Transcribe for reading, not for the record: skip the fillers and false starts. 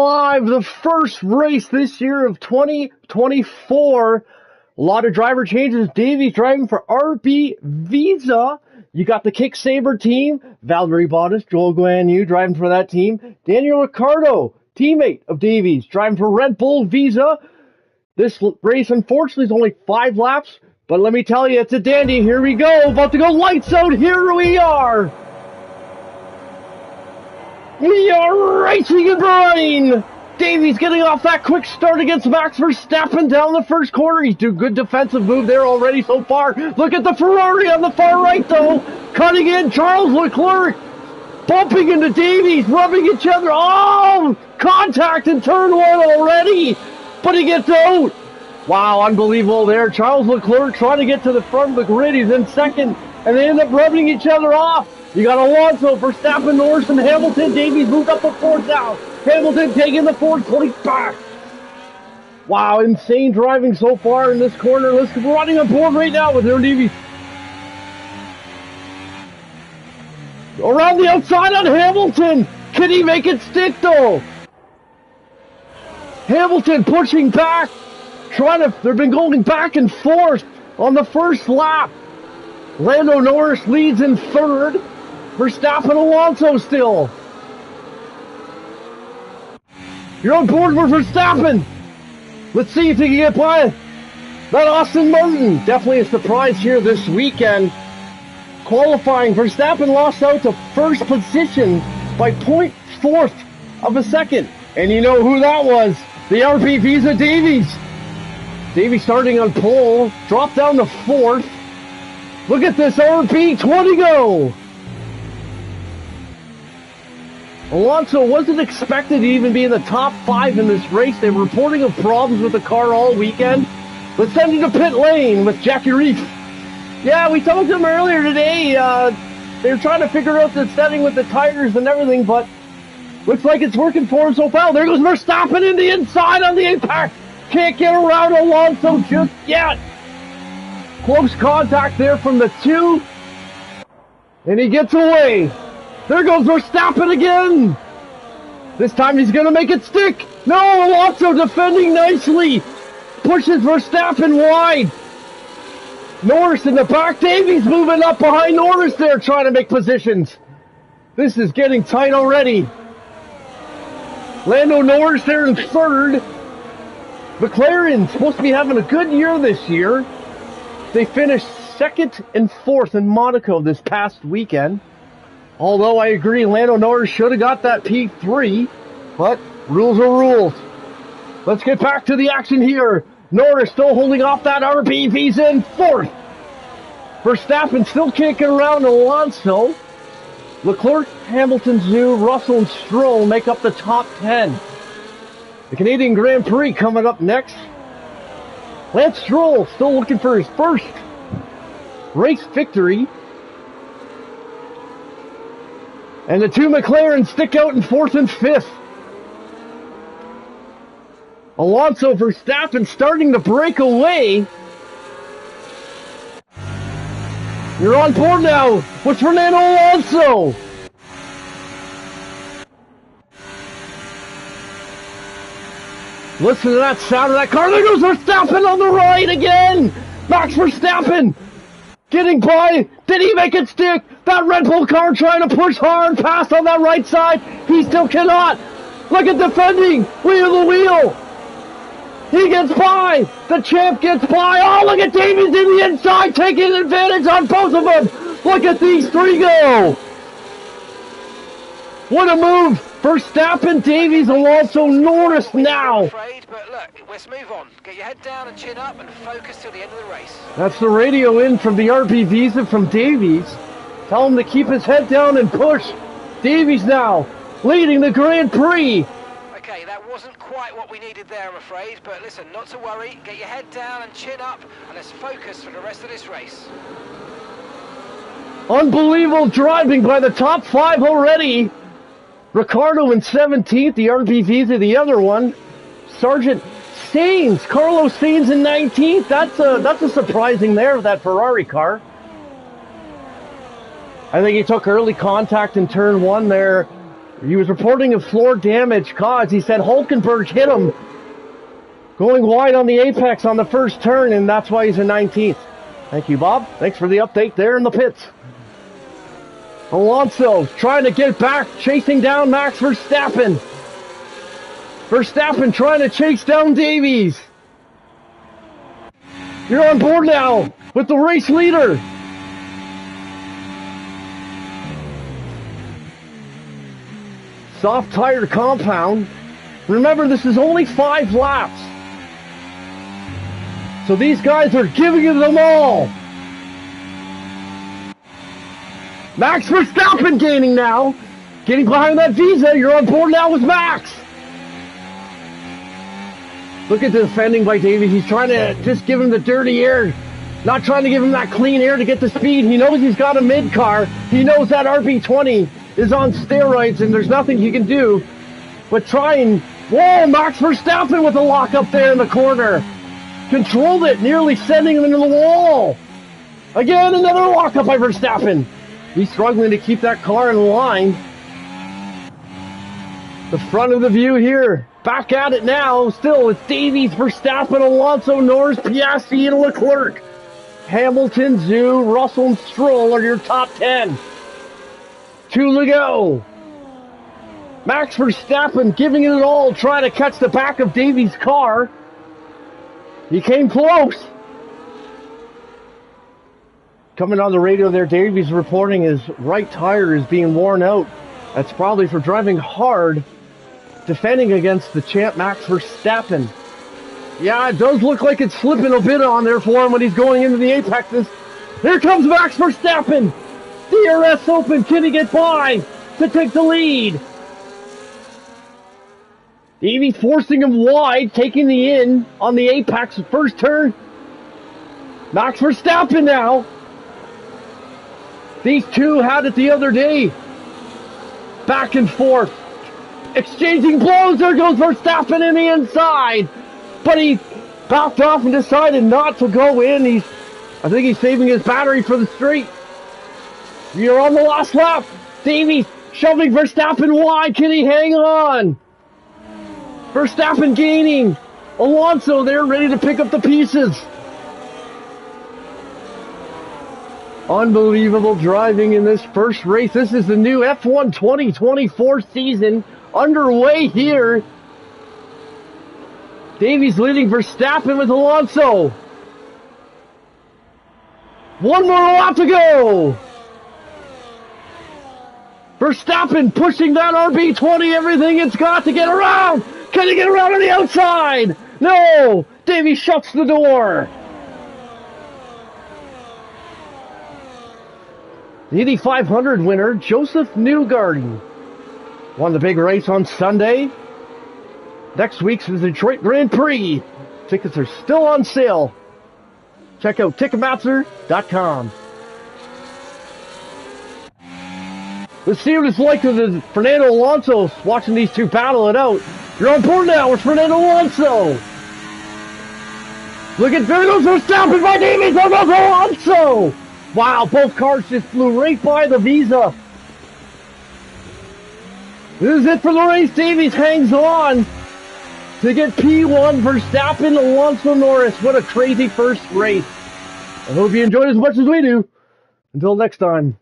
live, the first race this year of 2024. A lot of driver changes. Davies driving for RB Visa. You got the Kick Saber team. Valerie Bottas, Joel Guan Yu driving for that team. Daniel Ricciardo, teammate of Davies, driving for Red Bull Visa. This race, unfortunately, is only 5 laps. But let me tell you, it's a dandy. Here we go. About to go lights out. Here we are. We are racing and running. Davies getting off that quick start against Max Verstappen down the first corner. He's doing good defensive move there already so far. Look at the Ferrari on the far right, though. Cutting in Charles Leclerc. Bumping into Davies, rubbing each other. Oh, contact in turn 1 already. But he gets out. Wow, unbelievable there. Charles Leclerc trying to get to the front of the grid. He's in second, and they end up rubbing each other off. You got Alonso, Verstappen, Norris, and Hamilton. Davies moved up the fourth now. Hamilton taking the fourth place back. Wow, insane driving so far in this corner. Let's go running on board right now with Aaron Davies. Around the outside on Hamilton. Can he make it stick though? Hamilton pushing back. They've been going back and forth on the first lap. Lando Norris leads in third. Verstappen, Alonso still. You're on board with Verstappen. Let's see if he can get by that Aston Martin. Definitely a surprise here this weekend. Qualifying, Verstappen lost out to first position by 0.4 of a second. And you know who that was? The RB Visa Davies. Davies starting on pole, dropped down to fourth. Look at this RB 20 go. Alonso wasn't expected to even be in the top 5 in this race. They were reporting of problems with the car all weekend. Let's send you to pit lane with Jackie Reef. Yeah, we talked to him earlier today. They were trying to figure out the setting with the tires and everything, but looks like it's working for him so far. There goes Verstappen in the inside on the impact. Can't get around Alonso just yet. Close contact there from the 2. And he gets away. There goes Verstappen again. This time he's going to make it stick. No, Alonso defending nicely. Pushes Verstappen wide. Norris in the back. Davies moving up behind Norris there, trying to make positions. This is getting tight already. Lando Norris there in third. McLaren supposed to be having a good year this year. They finished 2nd and 4th in Monaco this past weekend. Although I agree, Lando Norris should have got that P3, but rules are rules. Let's get back to the action here. Norris still holding off that RB. He's in 4th. Verstappen still can't get around Alonso. Leclerc, Hamilton, Zhu, Russell, and Stroll make up the top 10. The Canadian Grand Prix coming up next. Lance Stroll still looking for his first race victory. And the 2 McLarens stick out in 4th and 5th. Alonso, Verstappen starting to break away. You're on board now with Fernando Alonso. Listen to that sound of that car. There goes Verstappen on the right again. Max Verstappen getting by. Did he make it stick? That Red Bull car trying to push hard past on that right side. He still cannot. Look at defending. Wheel to wheel. He gets by. The champ gets by. Oh, look at Davies in the inside taking advantage on both of them. Look at these 3 go. What a move. Verstappen, Davies, Alonso, Norris now. But look, let's move on. Get your head down and chin up and focus till the end of the race. That's the radio in from the RB Visa from Davies. Tell him to keep his head down and push. Davies now leading the Grand Prix. Okay, that wasn't quite what we needed there, I'm afraid. But listen, not to worry. Get your head down and chin up, and let's focus for the rest of this race. Unbelievable driving by the top 5 already. Ricciardo in 17th, the RB Visa the other one. Sergeant Sainz, Carlos Sainz in 19th. That's a surprising there with that Ferrari car. I think he took early contact in turn 1 there. He was reporting of floor damage caused. He said Hulkenberg hit him going wide on the apex on the first turn, and that's why he's in 19th. Thank you, Bob. Thanks for the update there in the pits. Alonso trying to get back, chasing down Max Verstappen. Verstappen trying to chase down Davies. You're on board now with the race leader. Soft tire compound. Remember, this is only 5 laps. So these guys are giving it them all. Max Verstappen gaining now. Getting behind that Visa. You're on board now with Max. Look at the defending by Davies. He's trying to just give him the dirty air. Not trying to give him that clean air to get the speed. He knows he's got a mid-car. He knows that RB20 is on steroids and there's nothing he can do but try and... Whoa, Max Verstappen with a lock up there in the corner. Controlled it, nearly sending him into the wall. Again, another lock up by Verstappen. He's struggling to keep that car in line. The front of the view here. Back at it now. Still, it's Davies, Verstappen, Alonso, Norris, Piastri, and Leclerc. Hamilton, Zhu, Russell, and Stroll are your top 10. 2 to go. Max Verstappen giving it all, trying to catch the back of Davies' car. He came close. Coming on the radio there, Davies reporting his right tire is being worn out. That's probably for driving hard, defending against the champ Max Verstappen. Yeah, it does look like it's slipping a bit on there for him when he's going into the apexes. Here comes Max Verstappen. DRS open, can he get by to take the lead? Davies forcing him wide, taking the in on the apex first turn. Max Verstappen now. These two had it the other day. Back and forth. Exchanging blows. There goes Verstappen in the inside. But he backed off and decided not to go in. I think he's saving his battery for the straight. We are on the last lap. Davies shoving Verstappen wide. Can he hang on? Verstappen gaining. Alonso there ready to pick up the pieces. Unbelievable driving in this first race. This is the new F1 2024 season underway here. Davies leading Verstappen with Alonso. One more lap to go. Verstappen pushing that RB20, everything it's got to get around. Can he get around on the outside? No! Davies shuts the door. The Indy 500 winner, Joseph Newgarden, won the big race on Sunday. Next week's the Detroit Grand Prix. Tickets are still on sale. Check out Ticketmaster.com. Let's see what it's like with Fernando Alonso watching these two battle it out. You're on board now with Fernando Alonso. Look at there goes Verstappen by Davies. There goes Alonso. Wow, both cars just flew right by the Visa. This is it for the race. Davies hangs on to get P1, Verstappen, Alonso, Norris. What a crazy first race. I hope you enjoyed as much as we do. Until next time.